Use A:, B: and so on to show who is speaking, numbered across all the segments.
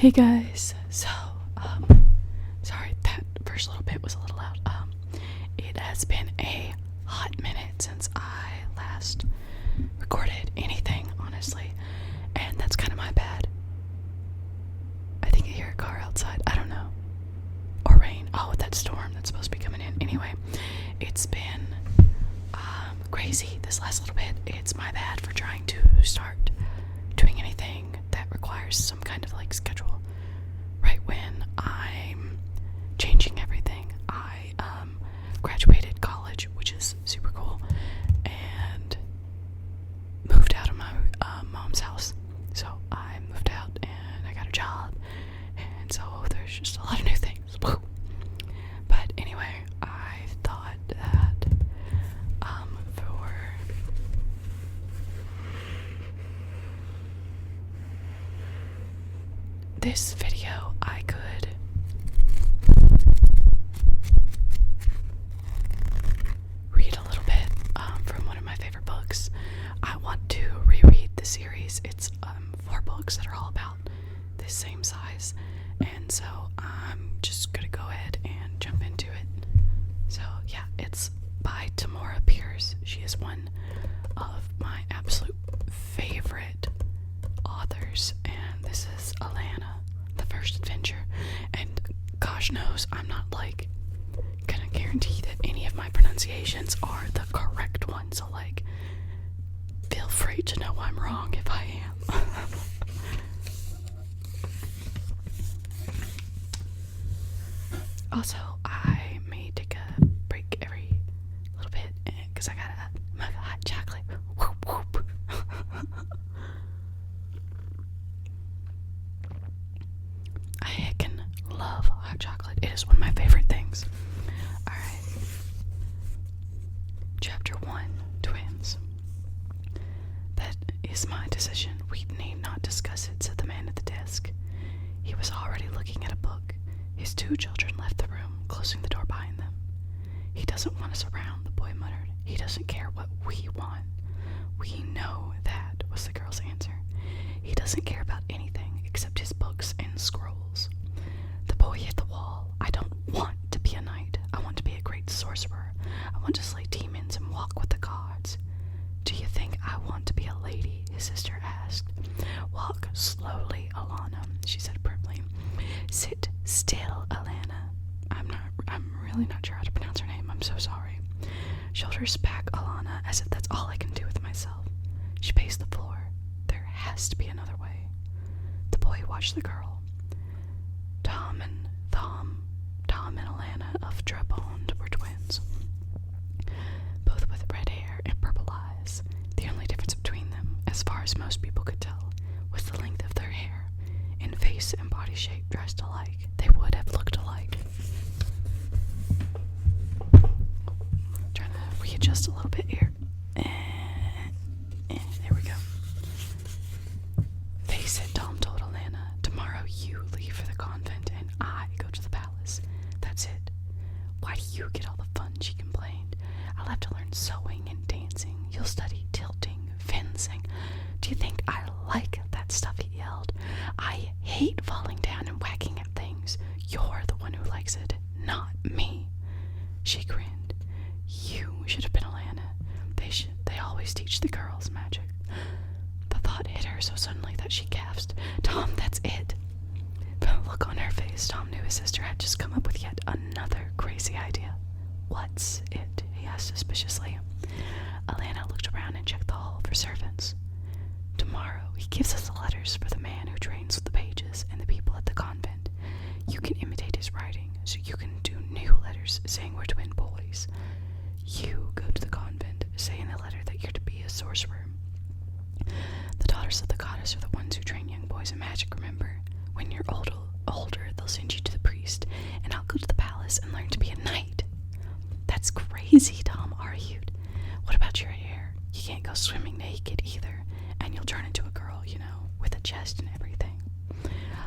A: Hey guys, so, sorry, that first little bit was a little loud. It has been a hot minute since I last recorded anything, honestly, and that's kind of my bad. I think I hear a car outside, I don't know. Or rain. Oh, with that storm that's supposed to be coming in. Anyway, it's been, crazy this last little bit. It's my bad for trying to start doing anything that requires some kind of schedule right when I'm changing everything. I graduated college, which is super cool, and moved out of my mom's house. So I moved out and I got a job, and so there's just a lot of new things. Woo. But anyway, I thought that for this video, I could read a little bit from one of my favorite books. I want to reread the series. It's 4 books that are all about this same size, and so I'm just gonna go ahead and jump into it. So yeah, it's by Tamora Pierce. She is one of my absolute favorite authors, and this is Alanna the First Adventure. And gosh knows I'm not gonna guarantee that any of my pronunciations are the correct one, so feel free to know I'm wrong if I am. Also, I may take a break every little bit because I got a mug of hot chocolate. Whoop, whoop. I heckin' love hot chocolate. It is one of my favorite things. Alright. Chapter 1, Twins. That is my decision. We need not discuss it, said the man at the desk. He was already looking at a book. His 2 children left the room, closing the door behind them. He doesn't want us around, the boy muttered. He doesn't care what we want. We know that, was the girl's answer. He doesn't care about anything except his books and scrolls. The boy hit the wall. I don't want to be a knight. I want to be a great sorcerer. I want to slay demons and walk with the gods. Do you think I want to be a lady? His sister asked. Walk slowly, Alanna, she said primly. Sit still, Alanna. I'm really not sure how to pronounce her name. I'm so sorry. Shoulders back, Alanna, as if that's all I can do with myself. She paced the floor. There has to be another way. The boy watched the girl. Tom and Alanna of Drabond were twins, both with red hair and purple eyes. The only difference between them, as far as most people could tell, was the length of their hair. In face and body shape dressed alike, they would have looked alike. Trying to readjust a little bit here. There we go. Face it, Tom told Alanna. Tomorrow you leave for the convent and I go to the palace. That's it. Why do you get all the fun? She complained. I'll have to learn sewing and dancing. You'll study tilting, fencing. Do you think I like that stuff? He yelled. I hate falling down and whacking at things. You're the one who likes it, not me. She grinned. You should have been Alanna. They always teach the girls magic. The thought hit her so suddenly that she gasped. Tom, that's it. The look on her face, Tom knew his sister had just come up with yet another crazy idea. What's it? He asked suspiciously. Alanna looked around and checked the hall for servants. Tomorrow, he gives us the letters for the man who trains with the pages and the people at the convent. You can imitate his writing, so you can do new letters saying we're twin boys. You go to the convent, say in the letter that you're to be a sorcerer. The daughters of the goddess are the ones who train young boys in magic, remember? When you're older, they'll send you to the priest, and I'll go to the palace and learn to be a knight. That's crazy, Tom argued. What about your hair? You can't go swimming naked either, and you'll turn into a girl, with a chest and everything.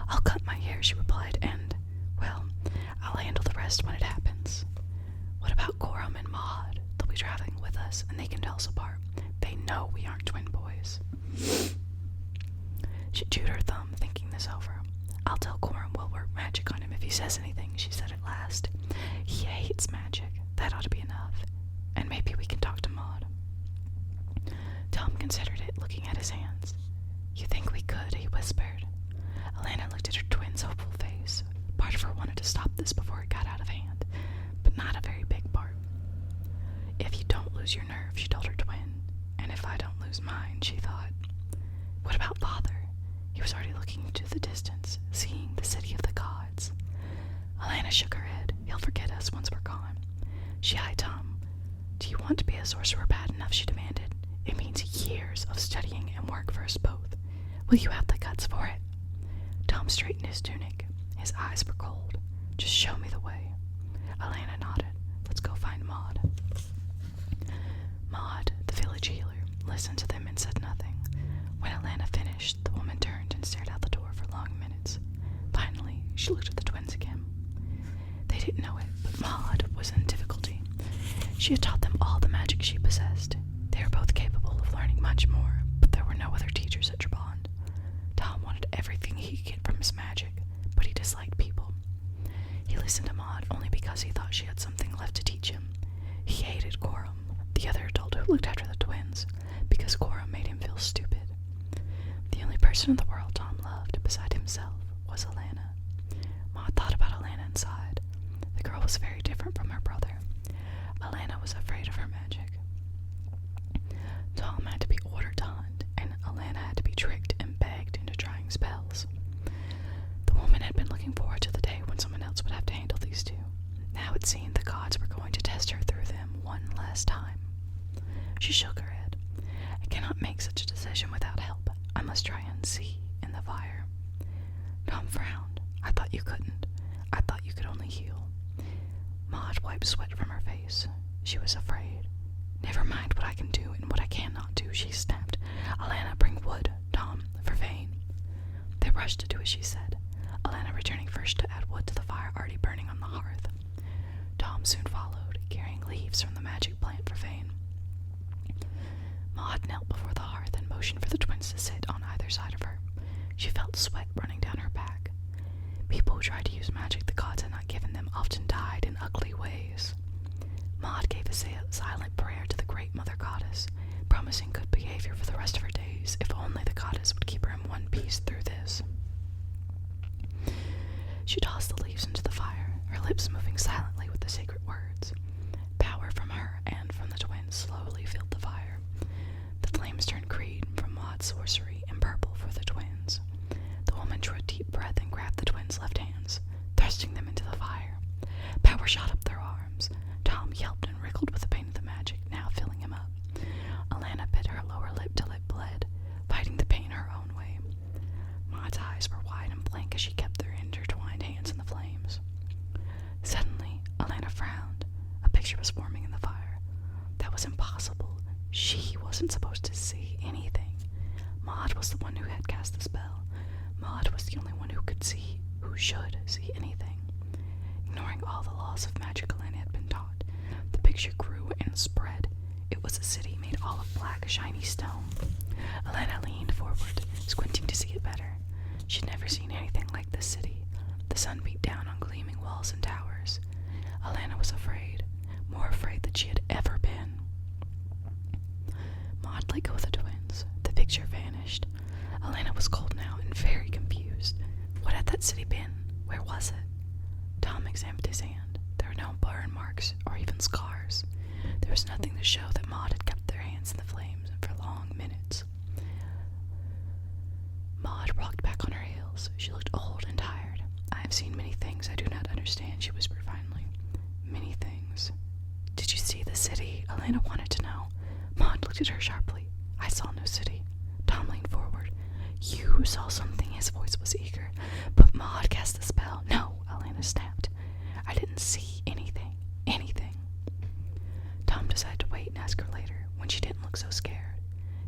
A: I'll cut my hair, she replied, and, well, I'll handle the rest when it happens. What about Gorham and Maud? They'll be traveling with us, and they can tell us apart. They know we aren't twin boys. She chewed her thumb, thinking this over. I'll tell Coram we'll work magic on him if he says anything, she said at last. He hates magic. That ought to be enough. And maybe we can talk to Maud. Tom considered it, looking at his hands. You think we could, he whispered. Alanna looked at her twin's hopeful face. Part of her wanted to stop this before it got out of hand, but not a very big part. If you don't lose your nerve, she told her twin, and if I don't lose mine, she thought. What about Father? He was already looking into the distance, seeing the city of the gods. Alanna shook her head. He'll forget us once we're gone. She eyed Tom. Do you want to be a sorcerer bad enough, she demanded. It means years of studying and work for us both. Will you have the guts for it? Tom straightened his tunic. His eyes were cold. Just show me the way. Alanna nodded. Let's go find Maud. Maud, the village healer, listened to them and said nothing. When Alanna finished, the woman turned and stared out the door for long minutes. Finally, she looked at the twins again. They didn't know it, but Maud was in difficulty. She had taught them all the magic she possessed. They were both capable of learning much more, but there were no other teachers at Trebond. Tom wanted everything he could get from his magic, but he disliked people. He listened to Maud only because he thought she had something left to teach him. He hated Coram, the other adult who looked after the twins, because Coram made him feel stupid. The only person in the world Tom loved, beside himself, was Alanna. Maud thought about Alanna and sighed. The girl was very different from her brother. Alanna was afraid of her magic. Tom had to be ordered to hunt, and Alanna had to be tricked and begged into trying spells. The woman had been looking forward to the day when someone else would have to handle these two. Now it seemed the gods were going to test her through them one last time. She shook her head. I cannot make such a decision without help. I must try and see in the fire. Tom frowned. I thought you couldn't. I thought you could only heal. Maud wiped sweat from her face. She was afraid. Never mind what I can do and what I cannot do, she snapped. Alanna, bring wood, Tom, for Vane. They rushed to do as she said, Alanna returning first to add wood to the fire already burning on the hearth. Tom soon followed, carrying leaves from the magic plant for Vane. Maud knelt before the hearth and motioned for the twins to sit on either side of her. She felt sweat running down her back. People who tried to use magic the gods had not given them often died in ugly ways. Maud gave a silent prayer to the great mother goddess, promising good behavior for the rest of her days if only the goddess would keep her in one piece through this. She tossed the leaves into the fire, her lips moving silently with the sacred words. Power from her and from the twins slowly filled the fire. The flames turned green from Maud's sorcery and purple for the twins. The woman drew a deep breath and grabbed the twins' left hands, thrusting them into the fire. Power shot up their arms. Tom yelped and wriggled with the pain of the magic, now filling him up. Alanna bit her lower lip till it bled, fighting the pain her own way. Maud's eyes were wide and blank as she kept their intertwined hands in the flames. Suddenly, Alanna frowned. A picture was forming in the fire. That was impossible. She wasn't supposed to see anything. Maud was the one who had cast the spell. Maud was the only one who could see, who should see anything. Ignoring all the laws of magic Alanna had been taught, the picture grew and spread. It was a city made all of black, shiny stone. Alanna leaned forward, squinting to see it better. She'd never seen anything like this city. The sun beat down on gleaming walls and towers. Alanna was afraid, more afraid than she had ever been. Maud let go of the twins. The picture vanished. Alanna was cold now and very confused. What had that city been? Where was it? Tom examined his hand. There were no burn marks or even scars. There was nothing to show that Maud had kept their hands in the flames for long minutes. Maud rocked back on her heels. She looked old and tired. I have seen many things I do not understand, she whispered finally. Many things. Did you see the city? Alanna wanted to know. Maud looked at her sharply. I saw no city. Tom leaned forward. You saw something, his voice was eager. But Maud cast the spell. No, Alanna snapped. I didn't see anything. Tom decided to wait and ask her later, when she didn't look so scared.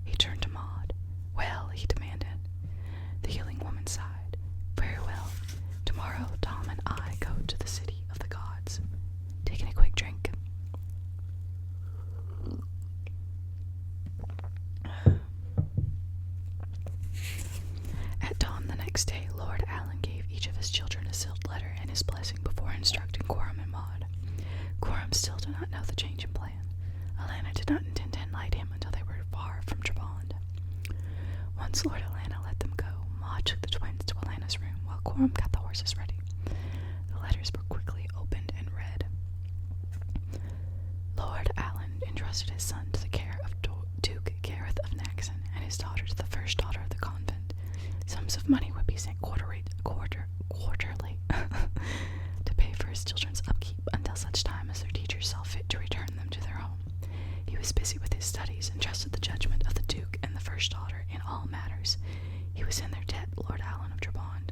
A: He turned to Maud. Well, he demanded. The healing woman sighed. Very well. Tomorrow, Tom and I go to the city of the gods. Taking a quick drink. At dawn the next day, Lord Alan gave each of his children a sealed letter and his blessing before instructing Coram and Maud. Coram still did not know the change in plan. Alanna did not intend to enlighten him until they were far from Trebond. Once Lord Alanna let them go, Maud took the twins to Alanna's room while Coram got the horses ready. The letters were quickly opened and read. Lord Alan entrusted his son to the care of Duke Gareth of Naxon and his daughter to the first daughter of the convent. Sums of money would be sent quarterly to pay for his children's upkeep until such time as their teachers saw fit to return them to their home. He was busy with his studies and trusted the judgment of the Duke and the first daughter in all matters. He was in their debt, Lord Alan of Trebond.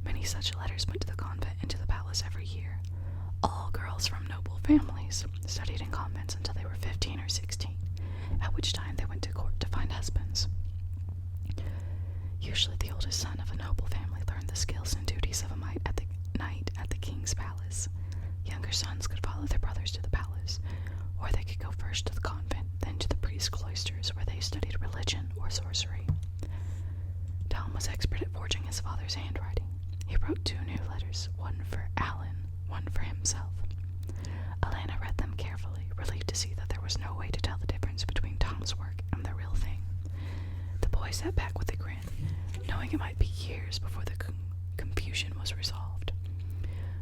A: Many such letters went to the convent and to the palace every year. All girls from noble families studied in convents until they were 15 or 16, at which time they went to court to find husbands. Usually the oldest son of a noble family learned the skills and duties of a knight at the king's palace. Younger sons could follow their brothers to the palace, or they could go first to the convent, then to the priest cloisters where they studied religion or sorcery. Tom was expert at forging his father's handwriting. He wrote 2 new letters, one for Alan, one for himself. Alanna read them carefully, relieved to see that there was no way to tell the difference between Tom's work and the real thing. The boy sat back with a grin, knowing it might be years before the confusion was resolved.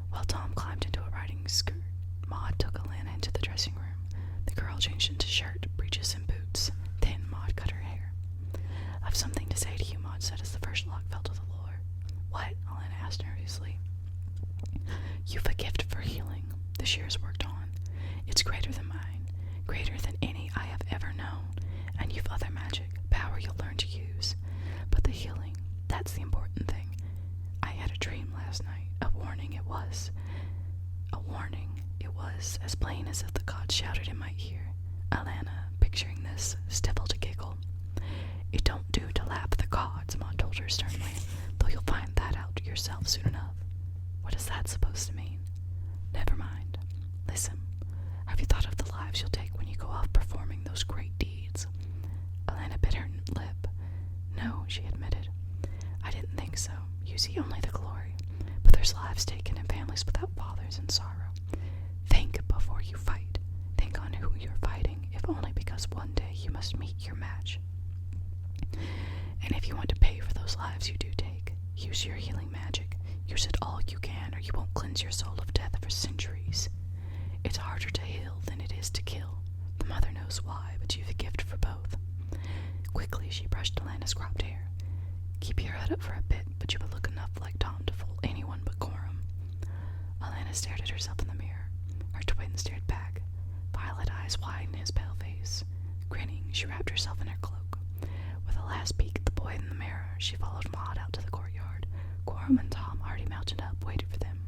A: While Tom climbed into a riding skirt, Maud took Alanna into the dressing room. The girl changed into shirt, breeches, and boots. Then Maud cut her hair. "I've something to say to you," Maud said as the first lock fell to the floor. "What?" Alanna asked nervously. "You've a gift for healing," the shears worked on. "It's greater than mine, greater than any I have ever known, and you've other magic, power you'll learn to use. But the healing, that's the important thing. I had a dream last night, a warning it was. It was as plain as if the gods shouted in my ear." Alanna, picturing this, stifled a giggle. "It don't do to laugh at the gods," Maud told her sternly, "though you'll find that out yourself soon enough." "What is that supposed to mean?" "Never mind. Listen, have you thought of the lives you'll take when you go off performing those great deeds?" Alanna bit her lip. "No," she admitted. "I didn't think so. You see only the glory. But there's lives taken and families without fathers and sorrow. Think before you fight. Think on who you're fighting, if only because one day you must meet your match. And if you want to pay for those lives you do take, use your healing magic. Use it all you can, or you won't cleanse your soul of death for centuries. It's harder to heal than it is to kill. The mother knows why, but you've a gift for both." Quickly, she brushed Alanna's cropped hair. "Keep your head up for a bit, but you would look enough like Tom to fool anyone but Coram." Alanna stared at herself in the mirror. Her twin stared back. Violet eyes wide in his pale face. Grinning, she wrapped herself in her cloak. With a last peek at the boy in the mirror, she followed Maud out to the courtyard. Coram and Tom, already mounted up, waited for them.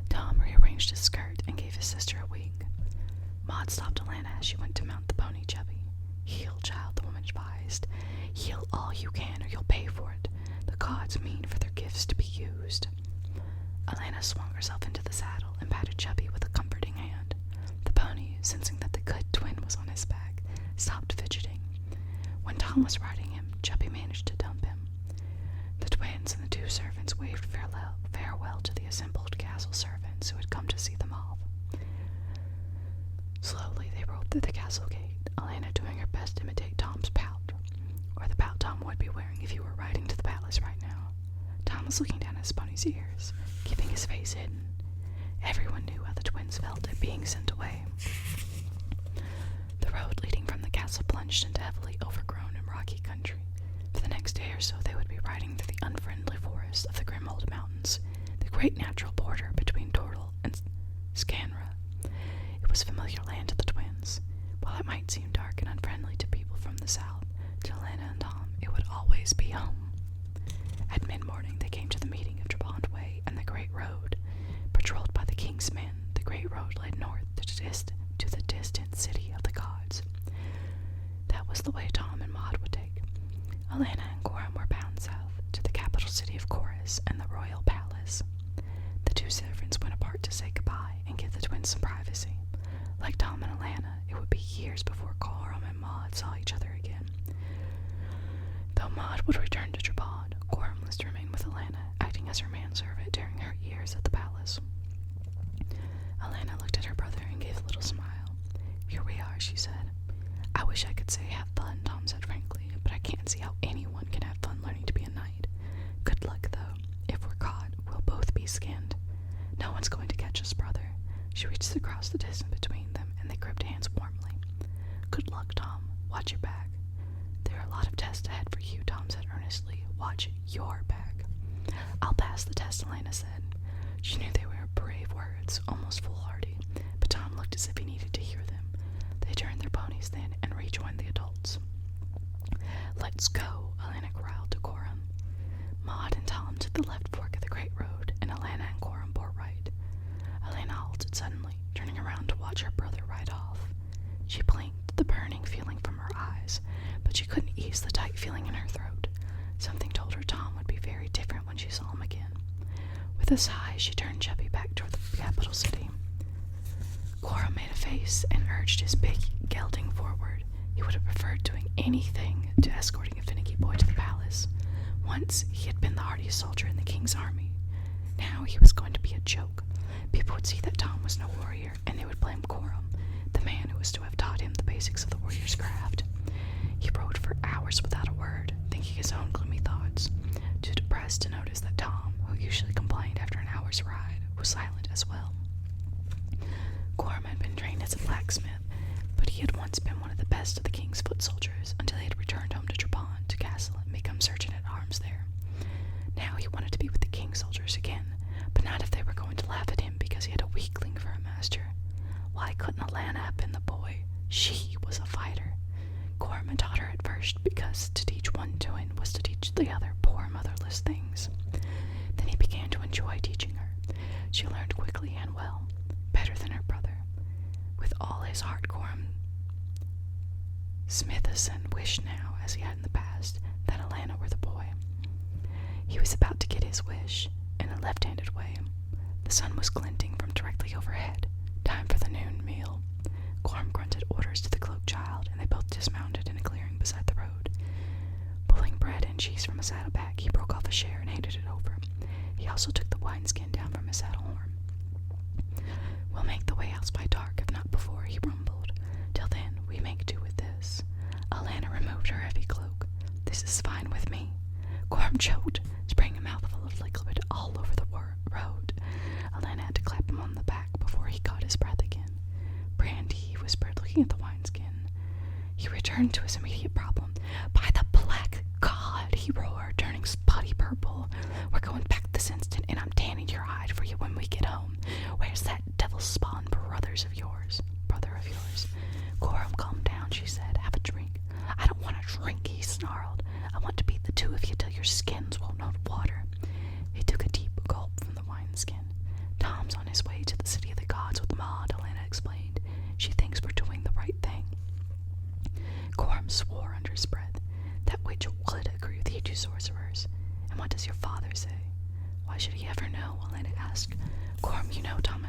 A: Tom rearranged his skirt and gave his sister a wink. Maud stopped Alanna as she went to mount the pony Chubby. "Heal, child," the woman advised. "Heal all you can, or you'll pay for it. The gods mean for their gifts to be used." Alanna swung herself into the saddle and patted Chubby with a comforting hand. The pony, sensing that the good twin was on his back, stopped fidgeting. When Tom was riding him, Chubby managed to dump him. The twins and the 2 servants waved farewell to the assembled castle servants who had come to see them off. Slowly they rolled through the castle gate, Alanna doing her best to imitate Tom's pout, or the pout Tom would be wearing if he were riding to the palace right now. Tom was looking down at his pony's ears, keeping his face hidden. Everyone knew how the twins felt at being sent away. The road leading from the castle plunged into heavily overgrown and rocky country. For the next day or so they would be riding through the unfriendly forest of the Grimald Mountains, the great natural border between Tortle and Scanra. It was familiar land to the twins. While it might seem dark and unfriendly to people from the south, to Alanna and Tom, it would always be home. At mid-morning they came to the meeting of Trebond Way and the Great Road. Patrolled by the king's men, the Great Road led north to the distant city of the gods. That was the way Tom and Maud would take. Alanna and Coram were bound south, to the capital city of Chorus and the royal palace. The 2 servants went apart to say goodbye and give the twins some privacy. Like Tom and Alanna, it would be years before Coram and Maud saw each other again. Though Maud would return to Trebond, Coram was to remain with Alanna as her manservant during her years at the palace. Alanna looked at her brother and gave a little smile. "Here we are," she said. "I wish I could say have fun," Tom said frankly, "but I can't see how anyone can have fun learning to be a knight. Good luck, though. If we're caught, we'll both be skinned. No one's going to catch us, brother." She reached across the distance between them, and they gripped hands warmly. "Good luck, Tom. Watch your back." "There are a lot of tests ahead for you," Tom said earnestly. "Watch your back." "I'll pass the test," Alanna said. She knew they were brave words, almost foolhardy, but Tom looked as if he needed to hear them. They turned their ponies then and rejoined the adults. "Let's go," Alanna growled to Coram. Maud and Tom took the left fork of the great road, and Alanna and Coram bore right. Alanna halted suddenly, turning around to watch her brother ride off. She blinked, the burning feeling from her eyes, but she couldn't ease the tight feeling in her throat. Something told her Tom would be very different when she saw him again. With a sigh, she turned Chubby back toward the capital city. Coram made a face and urged his big gelding forward. He would have preferred doing anything to escorting a finicky boy to the palace. Once he had been the hardiest soldier in the king's army. Now he was going to be a joke. People would see that Tom was no warrior, and they would blame Coram, the man who was to have taught him the basics of the warrior's craft. He rode for hours without a word, thinking his own gloomy thoughts, too depressed to notice that Tom, who usually complained after an hour's ride, was silent as well. Coram had been trained as a blacksmith, but he had once been one of the best of the king's foot soldiers until he had returned home to Trabant to castle and become sergeant at arms there. Now he wanted to be with the king's soldiers again, but not if they were going to laugh at him because he had a weakling for a master. Why couldn't Alanna have been the boy? She was a fighter. Coram had taught her at first because to teach one doing was to teach the other poor motherless things. Then he began to enjoy teaching her. She learned quickly and well, better than her brother. With all his heart, Coram Smithison wished now, as he had in the past, that Alanna were the boy. He was about to get his wish, in a left-handed way. The sun was glinting from directly overhead. Time for the noon meal. Coram grunted orders to the cloaked child, and they both dismounted in a clearing beside the road. Pulling bread and cheese from a saddlebag, he broke off a share and handed it over. He also took the wineskin down from his saddle horn. "We'll make the way house by dark, if not before," he rumbled. "Till then, we make do with this." Alanna removed her heavy cloak. "This is fine with me." Coram choked, spraying a mouthful of liquid all over the road. Alanna had to clap him on the back before he caught his breath again. "Brandy," he whispered, looking at the wineskin. He returned to his immediate problem. "By the black God," he roared, turning spotty purple. "We're going back this instant, and I'm tanning your hide for you when we get home. Where's that devil spawn brother of yours? Coram, calm down," she said. "Have a drink." "I don't want a drink," he snarled. "I want to beat the two of you till your skins won't know water." He took a deep gulp from the wineskin. "Tom's on his way to the city of the gods with Maud," Alanna explained. "She thinks we're doing the right thing." Coram swore under his breath. That witch would agree with you two sorcerers. "And what does your father say?" "Why should he ever know?" Alanna asked. "Coram, you know Tom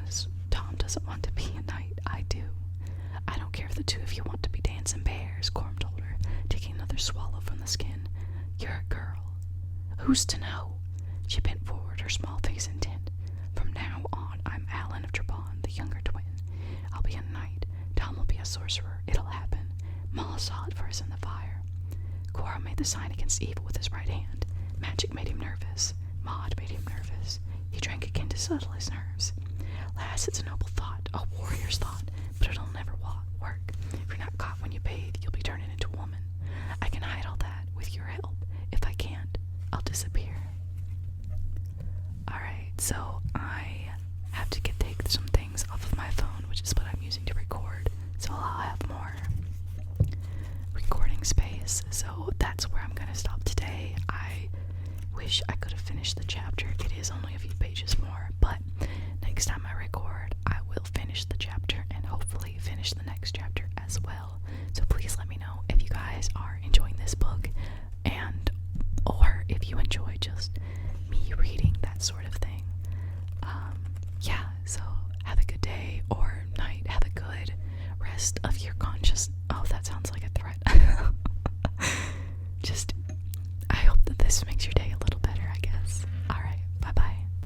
A: doesn't want to be a knight. I do." "I don't care if the two of you want to be dancing bears," Coram told her, taking another swallow from the skin. "You're a girl." "Who's to know?" She bent forward, her small face intent. "From now on, I'm Alan of Trabant, the younger twin. I'll be a knight. Tom will be a sorcerer. It'll happen. Ma saw it first in the fire." Coram made the sign against evil with his right hand. Magic made him nervous. Maud made him nervous. He drank again to settle his nerves. "Lass, it's a noble thought, a warrior's thought, but it'll never work. If you're not caught when you bathe, you'll be turning into a woman. I can hide all that with your help. If I can't, I'll disappear." Alright, so I have to take some things off of my phone, which is what I'm using to record, so I'll have more recording space. So that's where I'm going to stop today. I wish I could have finished the chapter. It is only a few pages more, but next time I record, I will finish the chapter and hopefully finish the next chapter as well. So please let me know if you guys are enjoying this book, and or if you enjoy just me reading, that sort of thing. Yeah, so have a good day or night. Have a good rest of your conscious. Oh, that sounds like a threat. Just, I hope that this makes your day